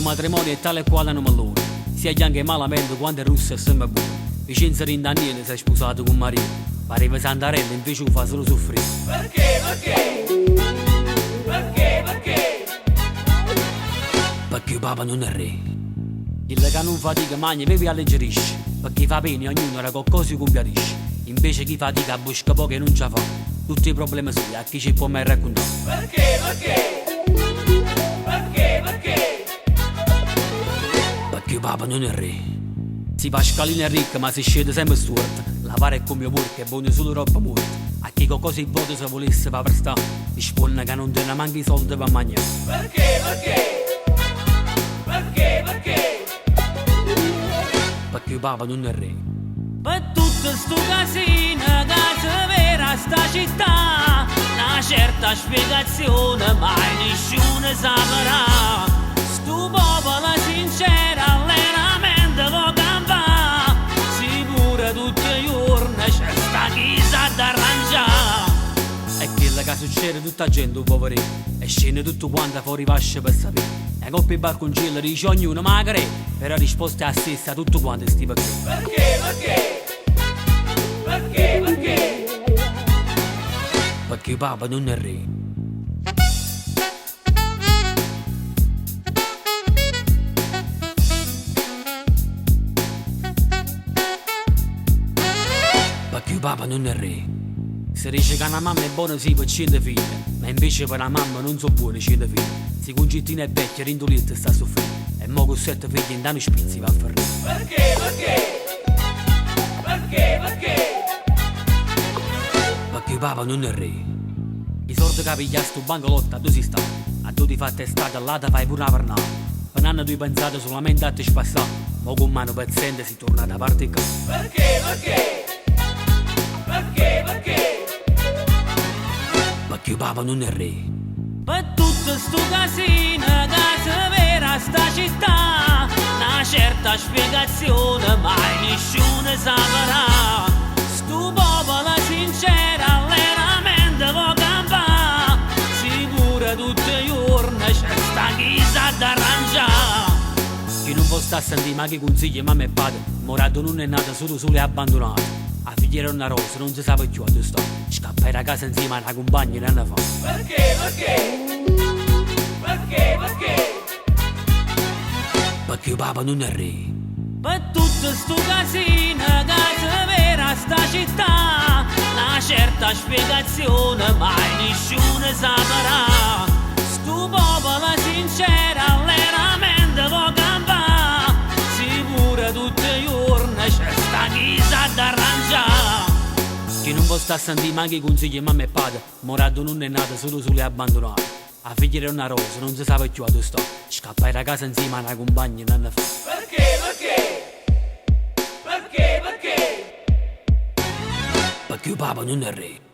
matrimonio è tale e quale un mallone. Sia anche malamente quando è russo e sembra buono. Vincenzo Daniele si è sposato con Maria. Pareva Santarelli invece lo fa solo soffrire. Perché? Perché Papa non è re. Il che non fatica magna bevi alleggerisce. Perché fa bene ognuno era qualcosa si compiatisce. Invece chi fatica busca poco e non ce la fa. Tutti i problemi suoi a chi ci può mai raccontare. Perché Papa non è re. Si fa scalina ricca ma si scende sempre storta. Lavare è come porca, è buono solo roba morta. A chi qualcosa in voto se volesse va per sta. Risponde che non tiene manco i soldi per mangiare. Perché Papa non è re. Per tutto sto casino, casa vera sta città, una certa spiegazione mai nessuno saprà. Sto popolo sincero allenamento può campare, sicuro tutti i giorni c'è sta chi sa d'arrangiare. È quello che succede tutta gente poverina. E scende tutto quanto fuori vasce per sapere. E coppa i barconcilli dice ognuno ma crede. Però la risposta è la stessa a tutto quanto sti perché. Perché Papa non è re. Perché Papa non è re. Si dice che una mamma è buona sì per 100 figli, ma invece per una mamma non sono buone 100 figli. Si concettina è vecchia, rindoletta sta soffrendo. E mo con 7 figli in danno spizzi va a fermare. Perché Papa non è re. I soldi che piglia sto bancolotto a dove si sta. A dove ti fa testata là te fai pure una pernata. Per un anno tu hai pensato solamente a te spassare. Ma con mano paziente si torna da parte qua. Perché Papa non è re. Per tutto sto casino, casa vera sta città, una certa spiegazione mai nessuno saprà. Sto popolo sincero allenamento può campare, sicuro tutti i giorni c'è sta chi sa d'arrangiare. Chi non può stare a sentire ma che consigli mamma e padre. Morato non è nato solo e abbandonato. A figlia era una rosa, non si sa più a dove sta. Scappai da casa insieme a una compagna e ne fa. Perché Papa non è re. Per tutto sto casino, casa vera sta città, una certa spiegazione mai nessuno saprà. Sto popolo sincero allenamento può campare, sicuro tutti i giorni c'è sta chi sa d'arrangiare. Chi non può stare a sentire ma che consigli mamma e padre. Morato non è nato solo e abbandonato. A figlia era una rosa, non si sa più a dove sta. Scappai da casa insieme a una compagna e ne fa. Perché Papa non è re.